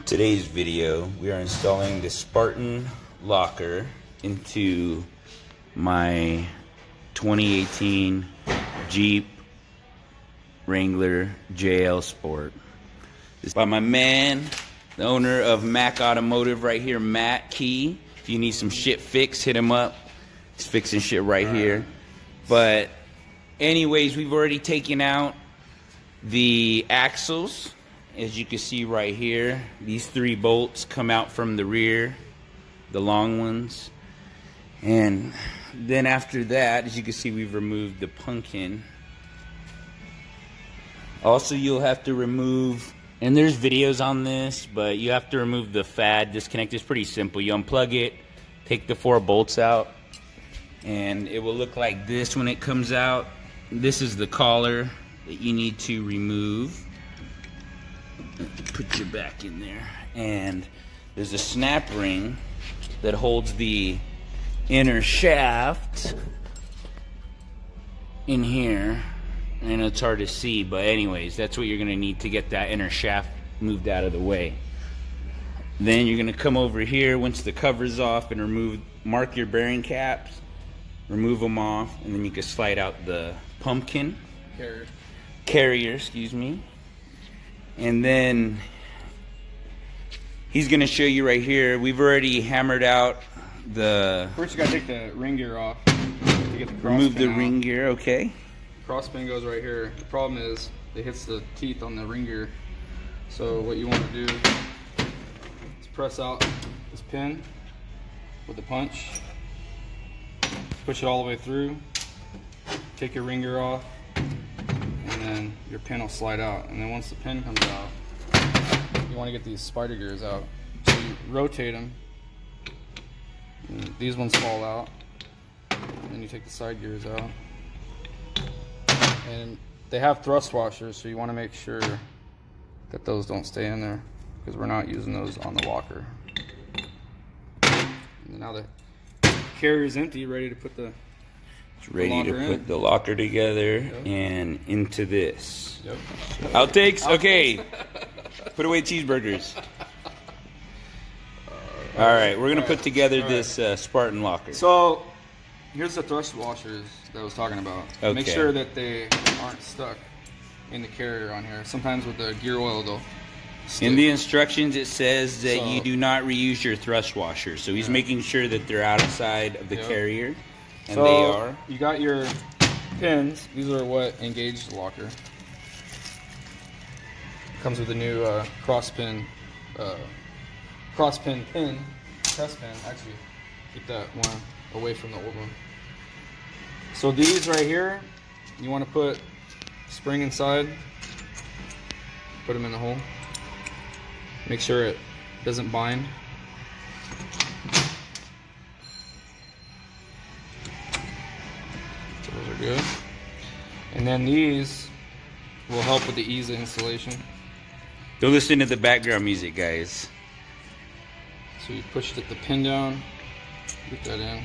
Today's video, we are installing the Spartan locker into my 2018 Jeep Wrangler JL Sport. This is by my man, the owner of Mac Automotive right here, Matt Key. If you need some shit fixed, hit him up. He's fixing shit right here. But anyways, we've already taken out the axles. As you can see right here, these 3 bolts come out from the rear, the long ones. And then after that, as you can see, we've removed the pumpkin. Also, you'll have to remove, and there's videos on this, but you have to remove the FAD disconnect. It's pretty simple. You unplug it, take the 4 bolts out, and it will look like this when it comes out. This is the collar that you need to remove. Put your back in there, and there's a snap ring that holds the inner shaft in here, and it's hard to see, but anyways, that's what you're going to need to get that inner shaft moved out of the way. Then you're going to come over here once the cover's off and mark your bearing caps, remove them off, and then you can slide out the pumpkin carrier, excuse me. And then he's going to show you right here. We've already hammered out the... First you got to take the ring gear off to get the cross remove pin the out. ring gear, okay. Cross pin goes right here. The problem is it hits the teeth on the ring gear. So what you want to do is press out this pin with the punch. Push it all the way through. Take your ring gear off. And then your pin will slide out. And then once the pin comes out, you want to get these spider gears out. So you rotate them. And these ones fall out. And then you take the side gears out. And they have thrust washers, so you want to make sure that those don't stay in there, because we're not using those on the locker. And now the carrier's empty, ready to put the Ready to put the locker together. Yep. And into this. Yep. Outtakes? Okay. Put away cheeseburgers. Alright, we're going to put together this Spartan locker. So, here's the thrust washers that I was talking about. Okay. Make sure that they aren't stuck in the carrier on here. Sometimes with the gear oil, they'll stick. In the instructions, it says that you do not reuse your thrust washers. So he's making sure that they're outside of the carrier. And so they are. You got your pins. These are what engage the locker. Comes with a new cross pin test pin. Actually, keep that one away from the old one. So these right here, you want to put spring inside. Put them in the hole. Make sure it doesn't bind. Those are good. And then these will help with the ease of installation. Don't listen to the background music, guys. So you push the pin down, put that in.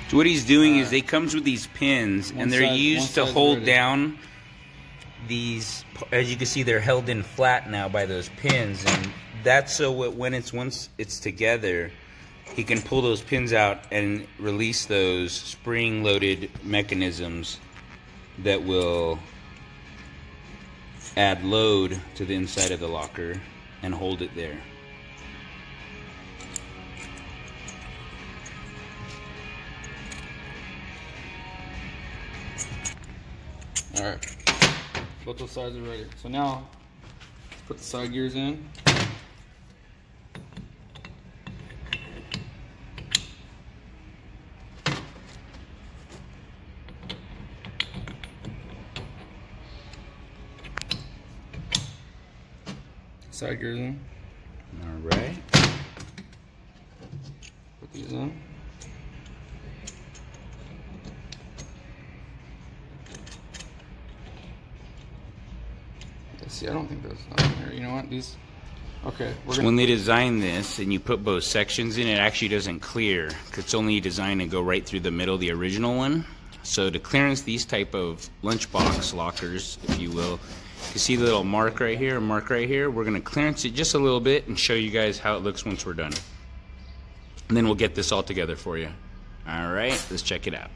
So what he's doing is they comes with these pins, and they're used to hold down these. As you can see, they're held in flat now by those pins, and that's so once it's together, he can pull those pins out and release those spring-loaded mechanisms that will add load to the inside of the locker and hold it there. Alright, both those sides are ready. So now, let's put the side gears in. Side gears in. Alright. Put these in. Let's see, I don't think those are in here. You know what? These. Okay. When they design this and you put both sections in, it actually doesn't clear, because it's only designed to go right through the middle, the original one. So to clearance these type of lunchbox lockers, if you will, You see the little mark right here, mark right here? We're gonna clearance it just a little bit and show you guys how it looks once we're done. And then we'll get this all together for you. All right, let's check it out.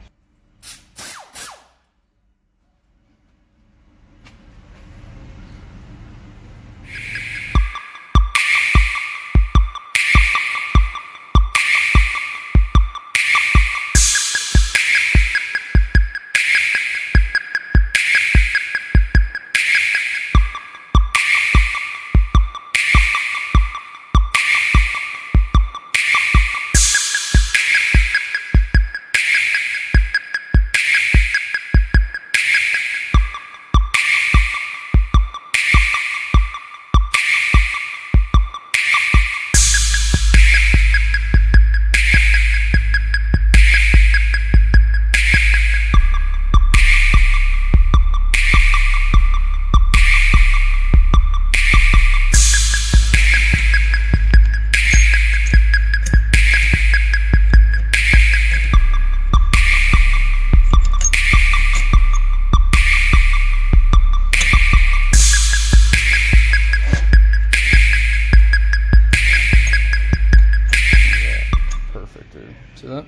See that?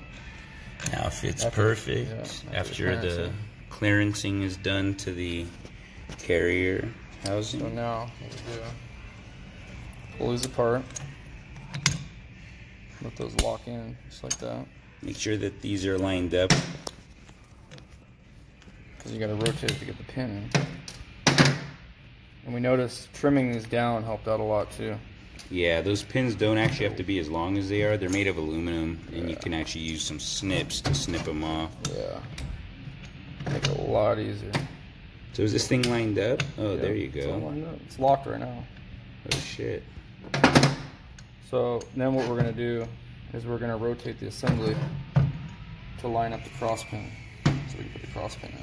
Now fits perfect. Yeah, after the clearancing is done to the carrier housing. So now what we do, pull these apart. Let those lock in just like that. Make sure that these are lined up. Because you got to rotate to get the pin in. And we noticed trimming these down helped out a lot too. Yeah, those pins don't actually have to be as long as they are. They're made of aluminum, and you can actually use some snips to snip them off. Yeah. Make it a lot easier. So is this thing lined up? Oh, Yeah, there you it's all go. lined up. It's locked right now. Oh, shit. So then what we're going to do is we're going to rotate the assembly to line up the cross pin. So we can put the cross pin in.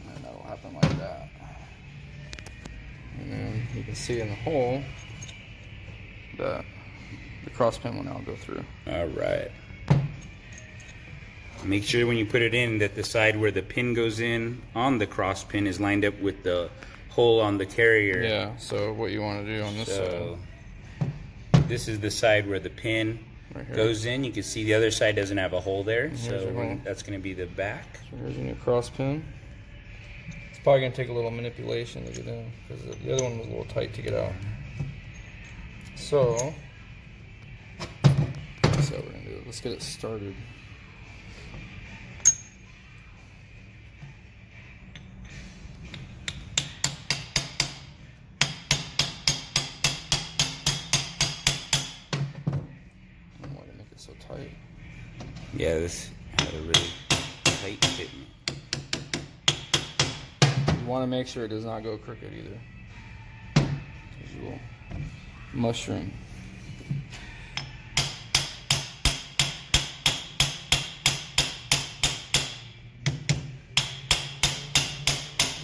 And then that'll happen like that. And then you can see in the hole that the cross pin will now go through. All right. Make sure when you put it in that the side where the pin goes in on the cross pin is lined up with the hole on the carrier. Yeah, so what you want to do on this side. This is the side where the pin goes in. You can see the other side doesn't have a hole there, so that's going to be the back. So here's your new cross pin. It's probably going to take a little manipulation to get in because the other one was a little tight to get out. So that's what we're going to do. Let's get it started. So tight. Yeah, this had a really tight fitment. You want to make sure it does not go crooked either. Visual mushroom.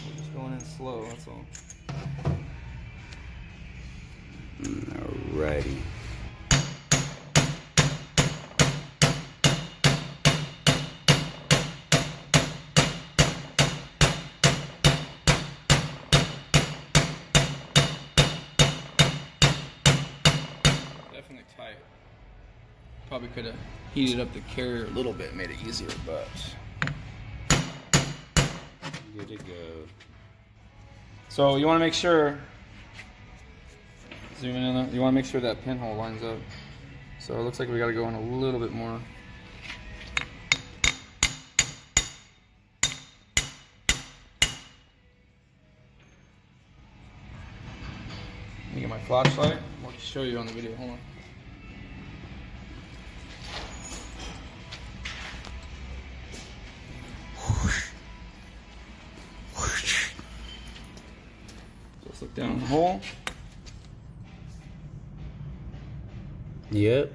We're just going in slow, that's all. Alrighty. Definitely tight. Probably could have heated up the carrier a little bit, made it easier, but Good to go. so you want to make sure, zoom in on that, you want to make sure that pinhole lines up. So it looks like we got to go in a little bit more. Let me get my flashlight. I'll show you on the video. Hold on. Just look down the hole. Yep.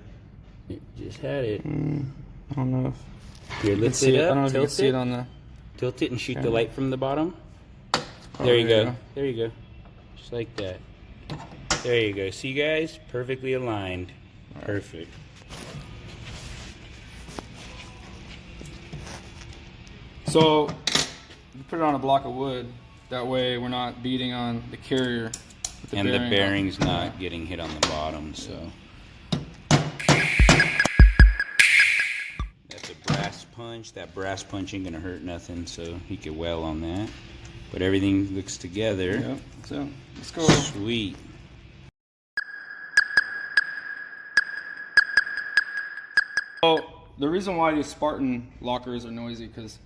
You just had it. I don't know if Here, you can lift see it it. I up. don't know if you can Tilt see it it. on the. Tilt it and shoot the Okay. light from the bottom. Oh, There you go. There you go. Just like that. There you go. See, guys? Perfectly aligned. Perfect. So you put it on a block of wood That way we're not beating on the carrier. With And the bearing bearing's not getting hit on the bottom, so. That's a brass punch. That brass punch ain't gonna hurt nothing, so he could weld on that. But everything looks together. Yep, so let's go. Sweet. So the reason why these Spartan lockers are noisy, because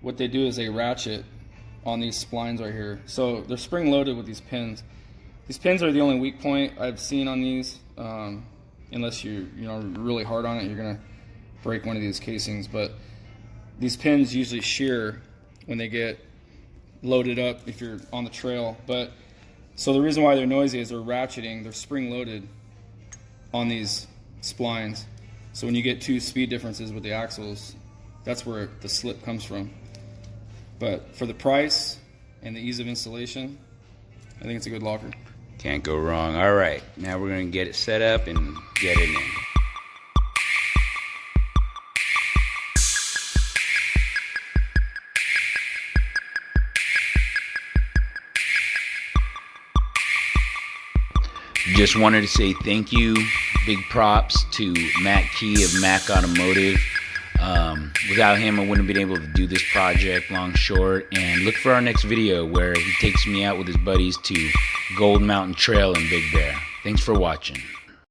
what they do is they ratchet on these splines right here. So they're spring loaded with these pins. These pins are the only weak point I've seen on these. Unless you're really hard on it, you're gonna break one of these casings. But these pins usually shear when they get loaded up if you're on the trail. But so the reason why they're noisy is they're ratcheting, they're spring loaded on these splines. So when you get two speed differences with the axles, that's where the slip comes from. But for the price and the ease of installation, I think it's a good locker. Can't go wrong. All right, now we're gonna get it set up and get it in. Just wanted to say thank you, big props to Matt Key of Mac Automotive. Without him, I wouldn't have been able to do this project, long short. And look for our next video where he takes me out with his buddies to Gold Mountain Trail in Big Bear. Thanks for watching.